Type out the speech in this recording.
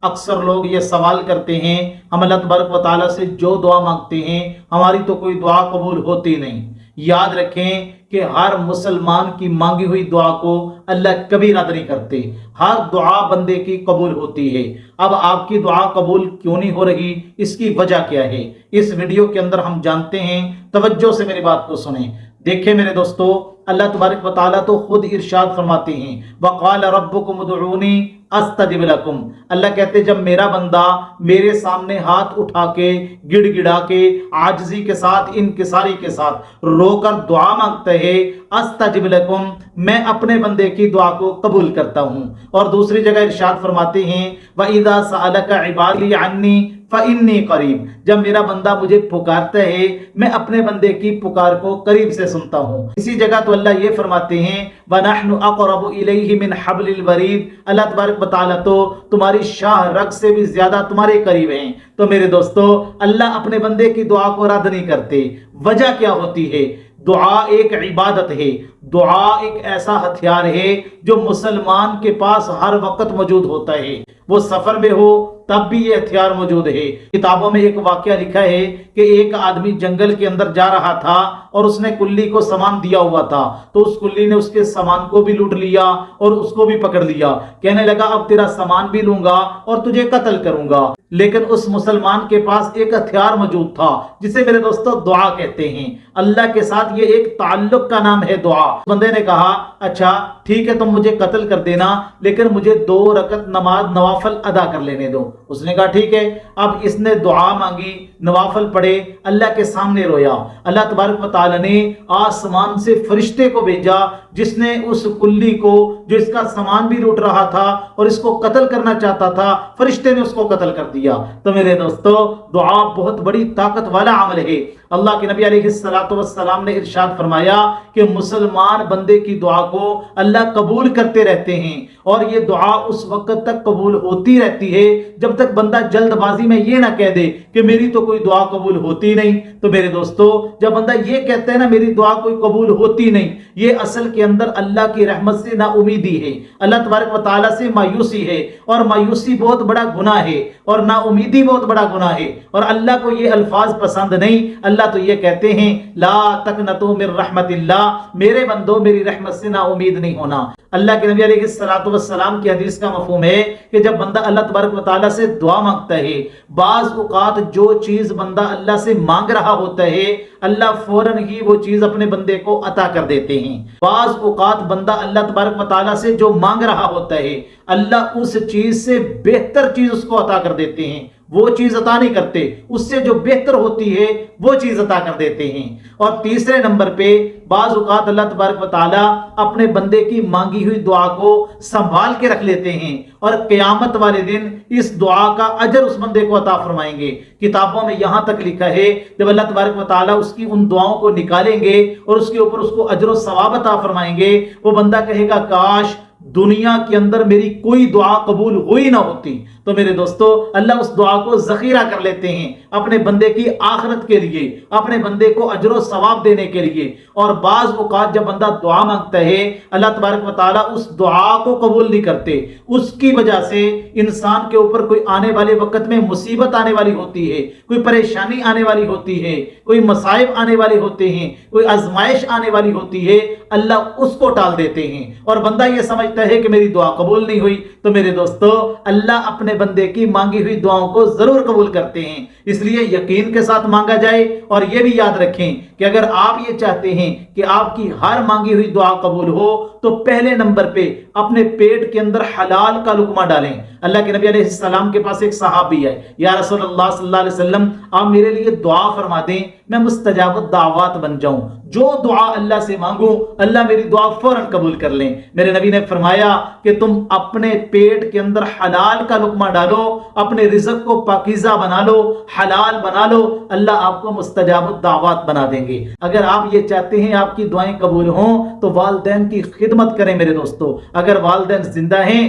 اکثر لوگ یہ سوال کرتے ہیں ہم اللہ تبارک و تعالیٰ سے جو دعا مانگتے ہیں ہماری تو کوئی دعا قبول ہوتی نہیں۔ یاد رکھیں کہ ہر مسلمان کی مانگی ہوئی دعا کو اللہ کبھی رد نہیں کرتے، ہر دعا بندے کی قبول ہوتی ہے۔ اب آپ کی دعا قبول کیوں نہیں ہو رہی، اس کی وجہ کیا ہے، اس ویڈیو کے اندر ہم جانتے ہیں۔ توجہ سے میری بات کو سنیں۔ دیکھیں میرے دوستو، اللہ تبارک و تعالیٰ تو خود ارشاد فرماتے ہیں وَقَالَ رَبُّكُمُ ادْعُونِي أَسْتَجِبْ لَكُمْ۔ اللہ کہتے جب میرا بندہ میرے سامنے ہاتھ اٹھا کے گڑ گڑا کے عاجزی کے ساتھ انکساری کے ساتھ رو کر دعا مانگتا ہے استجب لکم، میں اپنے بندے کی دعا کو قبول کرتا ہوں۔ اور دوسری جگہ ارشاد فرماتے ہیں وَإِذَا سَأَلَكَ عِبَادِي عَنِّي فَإِنِّي قَرِيب، جب میرا بندہ مجھے پکارتا ہے میں اپنے بندے کی پکار کو قریب سے سنتا ہوں۔ اسی جگہ تو اللہ یہ فرماتے ہیں وَنَحْنُ أَقْرَبُ إِلَيْهِ مِنْ حَبْلِ الْوَرِيدِ، اللہ تبارک و تعالیٰ تو تمہاری شاہ رگ سے بھی زیادہ تمہارے قریب ہیں۔ تو میرے دوستو، اللہ اپنے بندے کی دعا کو رد نہیں کرتے۔ وجہ کیا ہوتی ہے؟ دعا ایک عبادت ہے، دعا ایک ایسا ہتھیار ہے جو مسلمان کے پاس ہر وقت موجود ہوتا ہے، وہ سفر میں ہو تب بھی یہ ہتھیار موجود ہے۔ کتابوں میں ایک واقعہ لکھا ہے کہ ایک آدمی جنگل کے اندر جا رہا تھا اور اس نے کلی کو سامان دیا ہوا تھا، تو اس کلی نے اس کے سامان کو بھی لوٹ لیا اور اس کو بھی پکڑ لیا۔ کہنے لگا اب تیرا سامان بھی لوں گا اور تجھے قتل کروں گا۔ لیکن اس مسلمان کے پاس ایک ہتھیار موجود تھا جسے میرے دوستو دعا کہتے ہیں۔ اللہ کے ساتھ یہ ایک تعلق کا نام ہے دعا۔ بندے نے کہا اچھا ٹھیک ہے تم مجھے قتل کر دینا لیکن مجھے 2 رکعت نماز نوافل ادا کر لینے دو۔ اس نے کہا ٹھیک ہے۔ اب اس نے دعا مانگی، نوافل پڑھے، اللہ کے سامنے رویا۔ اللہ تبارک و تعالی نے آسمان سے فرشتے کو بھیجا جس نے اس کلی کو جو اس کا سامان بھی لوٹ رہا تھا اور اس کو قتل کرنا چاہتا تھا، فرشتے نے اس کو قتل کر دیا۔ تو میرے دوستو، دعا بہت بڑی طاقت والا عمل ہے۔ اللہ کے نبی علیہ السلام نے ارشاد فرمایا کہ مسلمان بندے کی دعا کو اللہ قبول کرتے رہتے ہیں، اور یہ دعا اس وقت تک قبول ہوتی رہتی ہے جب تک بندہ جلد بازی میں یہ نہ کہہ دے کہ میری تو کوئی دعا قبول ہوتی نہیں۔ تو میرے دوستو، جب بندہ یہ کہتا ہے نا میری دعا کوئی قبول ہوتی نہیں، یہ اصل کے اندر اللہ کی رحمت سے نا امیدی ہے، اللہ تبارک و تعالیٰ سے مایوسی ہے، اور مایوسی بہت بڑا گناہ ہے، اور نا امیدی بہت بڑا گناہ ہے، اور اللہ کو یہ الفاظ پسند نہیں۔ اللہ تو یہ کہتے ہیں لا تقنطوا من رحمت اللہ، میرے بندو میری رحمت سے نا امید نہیں ہونا۔ اللہ کے نبی علیہ السلام کی حدیث کا مفہوم ہے کہ جب بندہ اللہ تبارک و تعالیٰ سے دعا مانگتا ہے، بعض اوقات جو چیز بندہ اللہ سے مانگ رہا ہوتا ہے اللہ فوراً ہی وہ چیز اپنے بندے کو عطا کر دیتے ہیں۔ بعض اوقات بندہ اللہ تبارک و تعالیٰ سے جو مانگ رہا ہوتا ہے اللہ اس چیز سے بہتر چیز اس کو عطا کر دیتے ہیں، وہ چیز عطا نہیں کرتے، اس سے جو بہتر ہوتی ہے وہ چیز عطا کر دیتے ہیں۔ اور تیسرے نمبر پہ بعض اوقات اللہ تبارک و تعالیٰ اپنے بندے کی مانگی ہوئی دعا کو سنبھال کے رکھ لیتے ہیں، اور قیامت والے دن اس دعا کا اجر اس بندے کو عطا فرمائیں گے۔ کتابوں میں یہاں تک لکھا ہے جب اللہ تبارک و تعالیٰ اس کی ان دعاؤں کو نکالیں گے اور اس کے اوپر اس کو اجر و ثواب عطا فرمائیں گے، وہ بندہ کہے گا کاش دنیا کے اندر میری کوئی دعا قبول ہوئی نہ ہوتی۔ تو میرے دوستو، اللہ اس دعا کو ذخیرہ کر لیتے ہیں اپنے بندے کی آخرت کے لیے، اپنے بندے کو اجر و ثواب دینے کے لیے۔ اور بعض اوقات جب بندہ دعا مانگتا ہے اللہ تبارک و تعالیٰ اس دعا کو قبول نہیں کرتے، اس کی وجہ سے انسان کے اوپر کوئی آنے والے وقت میں مصیبت آنے والی ہوتی ہے، کوئی پریشانی آنے والی ہوتی ہے، کوئی مصائب آنے والے ہوتے ہیں، کوئی آزمائش آنے والی ہوتی ہے، اللہ اس کو ٹال دیتے ہیں اور بندہ یہ سمجھتا ہے کہ میری دعا قبول نہیں ہوئی۔ تو میرے دوستو، اللہ اپنے بندے کی مانگی ہوئی دعاؤں کو ضرور قبول کرتے ہیں، اس لیے یقین کے ساتھ مانگا جائے۔ اور یہ بھی یاد رکھیں کہ اگر آپ یہ چاہتے ہیں کہ آپ کی ہر مانگی ہوئی دعا قبول ہو تو پہلے نمبر پہ اپنے پیٹ کے اندر حلال کا لقمہ ڈالیں۔ اللہ کے نبی علیہ السلام کے پاس ایک صحابی ہے، یا رسول اللہ صلی اللہ علیہ وسلم آپ میرے لیے دعا فرما دیں میں مستجاب الدعوات بن جاؤں، جو دعا اللہ سے مانگوں اللہ میری دعا فوراً قبول کر لیں۔ میرے نبی نے فرمایا کہ تم اپنے پیٹ کے اندر حلال کا لقمہ ڈالو، اپنے رزق کو پاکیزہ بنا لو، حلال بنا لو، اللہ آپ کو مستجاب الدعوات بنا دیں گے۔ اگر آپ یہ چاہتے ہیں آپ کی دعائیں قبول ہوں تو والدین کی خدمت کریں میرے دوستو۔ اگر والدین زندہ ہیں